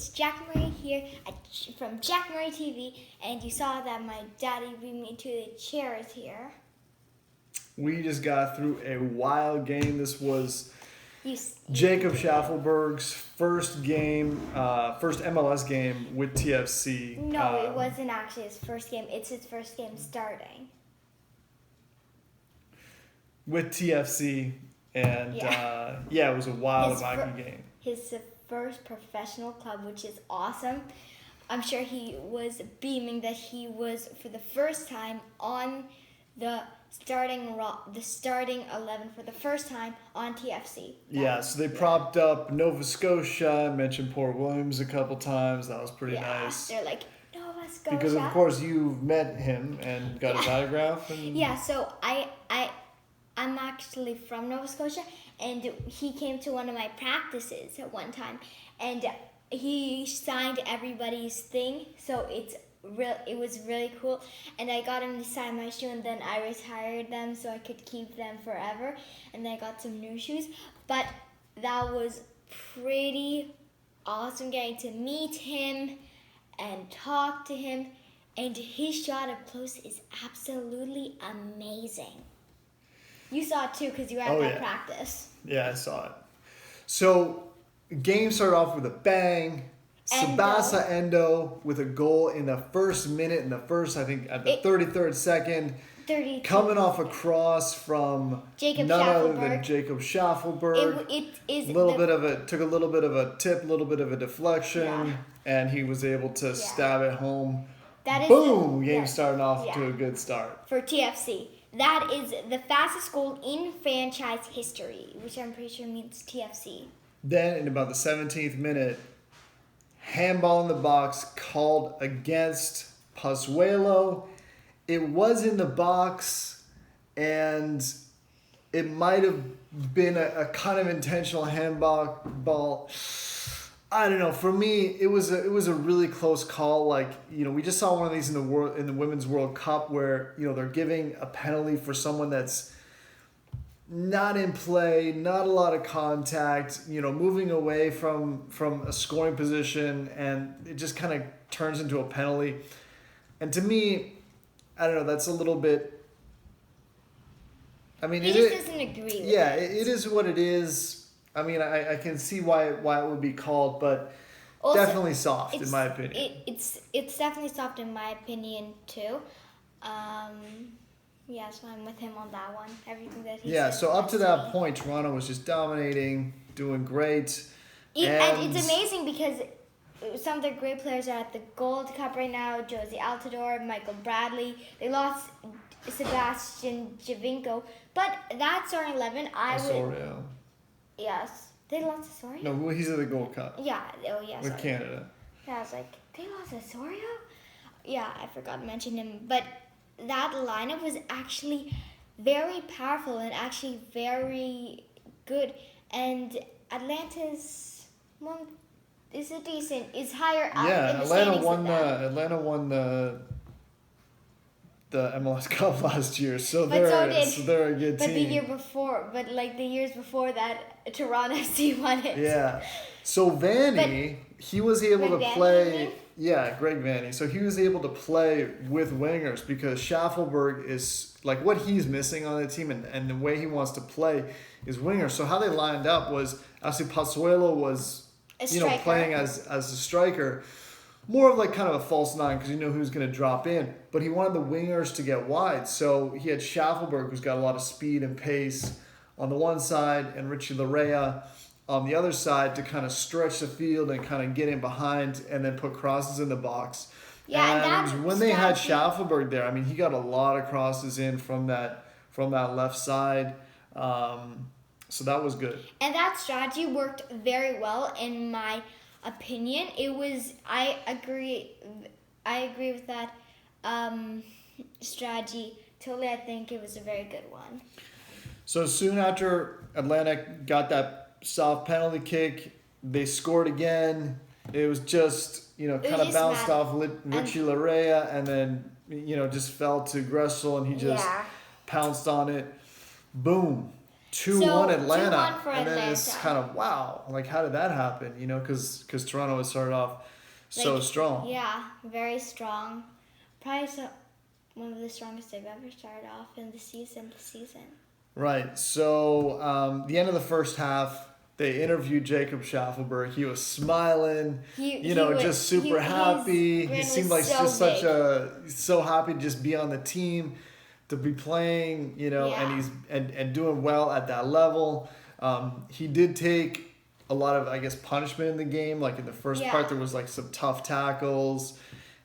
it's Jack Murray here from JackMurrayTV, and you saw that my daddy beat me to the chairs here. We just got through a wild game. This was You Jacob Sheffelberg's first game, first MLS game with TFC. No, it wasn't actually his first game. It's his first game starting. With TFC, and it was a wild wacky game. His first professional club, which is awesome. I'm sure he was beaming that he was for the first time on the starting 11 for the first time on TFC. So they propped up Nova Scotia. Mentioned Port Williams a couple times. That was pretty nice. They're like Nova Scotia because of course you've met him and got his autograph. And so I'm actually from Nova Scotia, and he came to one of my practices at one time, and he signed everybody's thing, so it was really cool, and I got him to sign my shoe, and then I retired them so I could keep them forever, and then I got some new shoes. But that was pretty awesome getting to meet him and talk to him, and his shot up close is absolutely amazing. You saw it too because you were at that practice. Yeah, I saw it. So, game started off with a bang. Sabasa Endo with a goal in the first minute, at the 33rd second. 32. Coming off a cross from Jacob none other than Sheffelberg. Jacob Sheffelberg. Took a little bit of a tip, a little bit of a deflection, and he was able to stab it home. Boom! Game starting off to a good start. For TFC. That is the fastest goal in franchise history, which I'm pretty sure means TFC. Then, in about the 17th minute, handball in the box called against Pozuelo. It was in the box, and it might have been a kind of intentional handball. I don't know. For me, it was a really close call. We just saw one of these in the Women's World Cup where they're giving a penalty for someone that's not in play, not a lot of contact, moving away from a scoring position, and it just kind of turns into a penalty. And to me, I don't know. That's a little bit. I mean, he just doesn't agree with it. Yeah, it is what it is. I mean, I can see why it would be called, but also, definitely soft in my opinion. It's definitely soft in my opinion too. So I'm with him on that one. Everything that he said. So up to that point, Toronto was just dominating, doing great. And it's amazing because some of the great players are at the Gold Cup right now. Josie Altidore, Michael Bradley. They lost Sebastian Javinko, but that starting 11, Osorio. Yes. They lost Osorio? No, he's at the Gold Cup. Yeah. Oh, yeah. With Canada. Yeah, I was like, they lost Osorio? Yeah, I forgot to mention him. But that lineup was actually very powerful and actually very good. And Atlanta's one is higher up in the standings. Atlanta won the MLS Cup last year, so they're a good team. But the years before that, Toronto FC won it. Yeah. So Vanney, he was able to play. Yeah, Greg Vanney. So he was able to play with wingers because Sheffelberg is what he's missing on the team, and the way he wants to play is wingers. So how they lined up was actually Pozuelo was playing as a striker. More of kind of a false nine because who's going to drop in. But he wanted the wingers to get wide. So he had Sheffelberg, who's got a lot of speed and pace on the one side, and Richie Larea on the other side to kind of stretch the field and kind of get in behind and then put crosses in the box. Yeah, and when they had Sheffelberg there, I mean, he got a lot of crosses in from that left side. So that was good. And that strategy worked very well in my opinion. I agree with that strategy totally. I think it was a very good one. So soon after Atlanta got that soft penalty kick, they scored again. It was just kind of bounced off Richie Larea and then just fell to Gressel, and he just pounced on it. Boom. 2-1 Atlanta, 2-1 for and then Atlanta. it's kind of wow, like how did that happen? You know, because Toronto had started off so strong. Yeah, very strong. Probably one of the strongest they've ever started off in the season. Right. So the end of the first half, they interviewed Jacob Sheffelberg. He was smiling, just super happy. He seemed like so happy to just be on the team, to be playing, and he's and doing well at that level. He did take a lot of, I guess, punishment in the game. Like in the first part, there was like some tough tackles,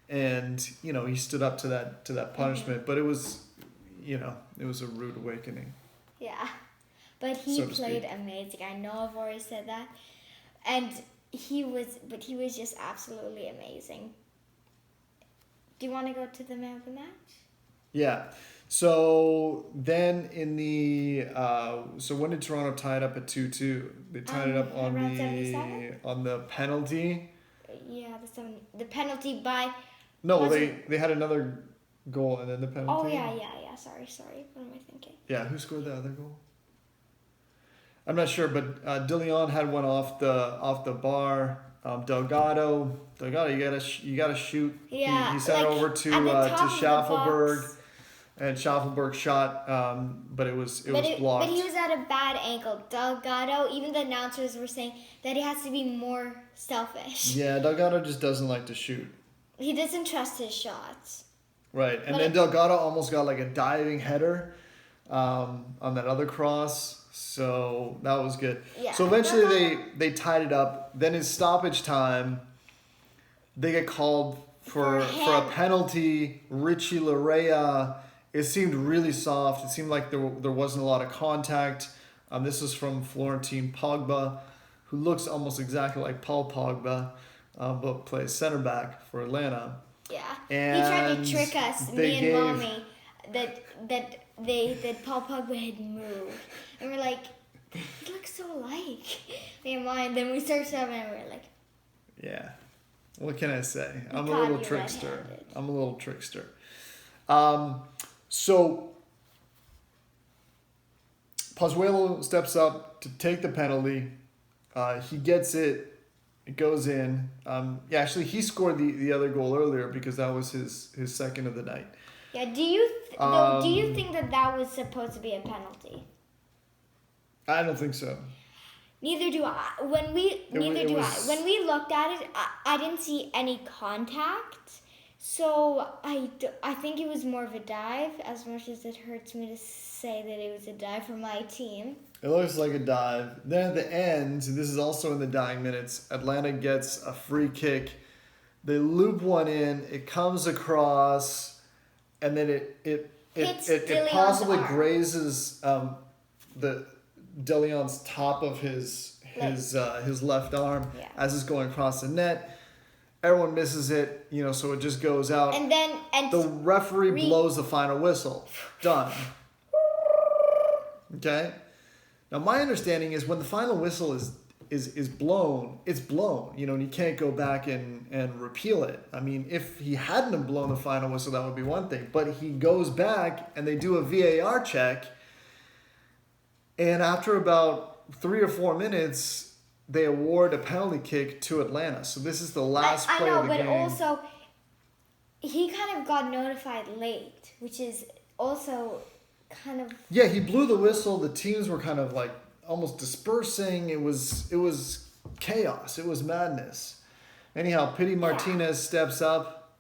and he stood up to that punishment. But it was, it was a rude awakening. Yeah, but he played amazing. I know I've already said that, and he was just absolutely amazing. Do you want to go to the man of the match? Yeah. So then in the when did Toronto tie it up at 2-2? They tied it up on the penalty. Yeah, the penalty by. No, they had another goal and then the penalty. Oh yeah. Sorry. What am I thinking? Yeah, who scored the other goal? I'm not sure, but DeLeon had one off the bar. Delgado, you gotta shoot. Yeah, he sent it over to Sheffelberg, and Sheffelberg shot, but it was blocked. But he was at a bad angle. Delgado, even the announcers were saying that he has to be more selfish. Yeah, Delgado just doesn't like to shoot. He doesn't trust his shots. Right, and then Delgado almost got like a diving header on that other cross, so that was good. Yeah. So eventually they tied it up. Then in stoppage time, they get called for a penalty. Richie Larea, it seemed really soft. It seemed like there wasn't a lot of contact. This is from Florentin Pogba, who looks almost exactly like Paul Pogba, but plays center back for Atlanta. Yeah, and he tried to trick us, me and Mommy, that Paul Pogba had moved, and we're like, he looks so alike. Me and Mommy. Then we searched up and we're like, yeah, what can I say? I'm a little trickster. So Pozuelo steps up to take the penalty. He gets it. It goes in. Actually, he scored the other goal earlier because that was his second of the night. Yeah. Do you think that was supposed to be a penalty? I don't think so. Neither do I. When we looked at it, I didn't see any contact. So I think it was more of a dive, as much as it hurts me to say that it was a dive for my team. It looks like a dive. Then at the end, this is also in the dying minutes, Atlanta gets a free kick. They loop one in, it comes across, and then it possibly grazes the DeLeon's top of his left arm as it's going across the net. Everyone misses it, so it just goes out. And the referee blows the final whistle. Done. Okay? Now my understanding is when the final whistle is blown, it's blown, and you can't go back and repeal it. I mean, if he hadn't have blown the final whistle, that would be one thing. But he goes back and they do a VAR check, and after about 3 or 4 minutes, they award a penalty kick to Atlanta. So this is the last play of the game. I know, but also he kind of got notified late, which is also kind of... Yeah, he blew the whistle. The teams were kind of like almost dispersing. It was chaos. It was madness. Anyhow, Pity Martinez steps up.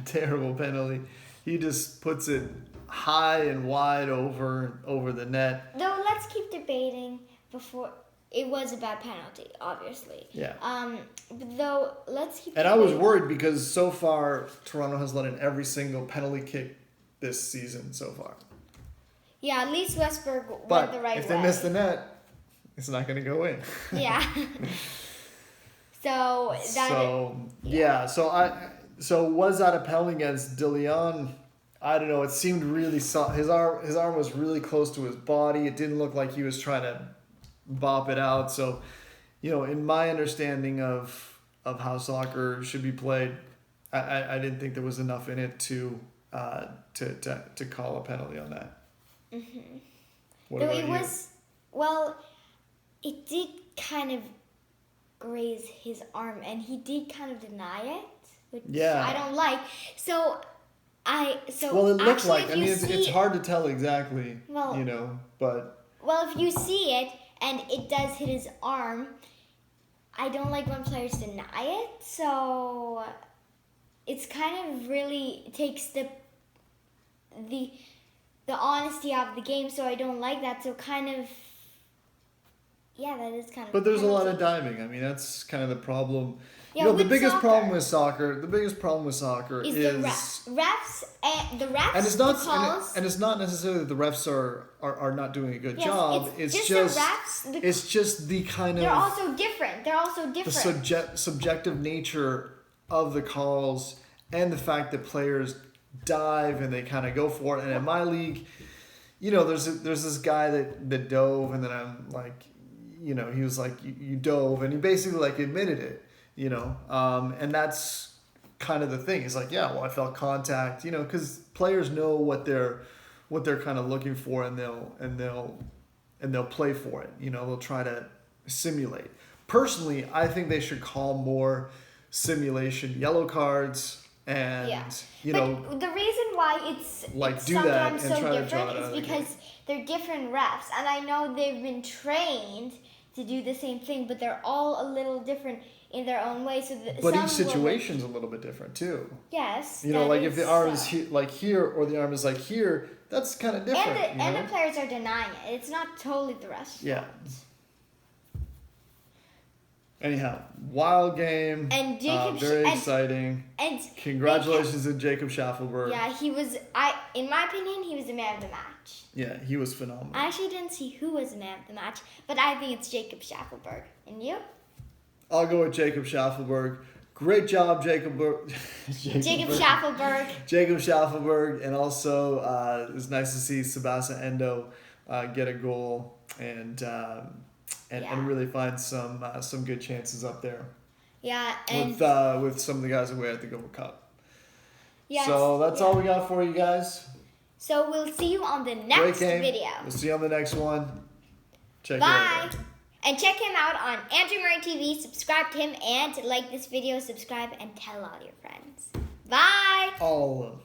Terrible penalty. He just puts it high and wide over the net. Though let's keep debating before... It was a bad penalty, obviously. Yeah. Though, let's keep... And I was worried because so far, Toronto has let in every single penalty kick this season so far. Yeah, at least Westberg went the right way. But if they miss the net, it's not going to go in. Yeah. So was that a penalty against DeLeon? I don't know. It seemed really soft. His arm was really close to his body. It didn't look like he was trying to bop it out. So, in my understanding of how soccer should be played, I didn't think there was enough in it to call a penalty on that. Mm-hmm. What Though about it you? was, well, it did kind of graze his arm, and he did kind of deny it, which Yeah. I don't like. Well, it looked actually, like. if I mean, you it's hard to tell exactly. Well- you know, but Well, if you see it and it does hit his arm, I don't like when players deny it. So it's kind of really takes the honesty out of the game. So I don't like that. So kind of, yeah, that is kind of. But there's a lot of penalty. diving. I mean, that's kind of the problem. Yeah, You know, the with biggest soccer. problem with soccer. The biggest problem with soccer Is is the refs and the refs and it's not the calls. and it's not necessarily that the refs are not doing a good Yes, job. it's It's just just the refs, the- it's just the kind They're of also different. They're also the different. subjective nature of the calls and the fact that players dive and they kind of go for it. And in my league, you know, there's this guy that dove, and then I'm like, you know, he was like, you dove, and he basically like admitted it, you know, and that's kind of the thing. He's like, yeah, well, I felt contact, you know, because players know what they're kind of looking for, and they'll play for it. You know, they'll try to simulate. Personally, I think they should call more simulation yellow cards, and you know, But the reason why it's do that sometimes and so try to draw different it out is of the because they're different refs, and I know they've been trained to do the same thing, but they're all a little different in their own way. So but some each situation's a little bit different too. yes, You know, that like if is the arm so. is like here or the arm is like here, that's kind of different. And the players are denying it. It's not totally the refs. Yeah. Anyhow, wild game. And Jacob very exciting. And Congratulations to Jacob Sheffelberg. yeah, he was. In my opinion, he was the man of the match. Yeah, he was phenomenal. I actually didn't see who was the man of the match, but I think it's Jacob Sheffelberg. And you? I'll go with Jacob Sheffelberg. Great job, Jacob Sheffelberg. Jacob Sheffelberg, and also it was nice to see Sebastian Endo get a goal and really find some good chances up there. Yeah, and with some of the guys away at the Gold Cup. yes, So that's all we got for you guys. So we'll see you on the Great next game. video. We'll see you on the next one. Check it Bye. out. And check him out on JackMurrayTV. Subscribe to him and like this video. Subscribe and tell all your friends. Bye. All of them.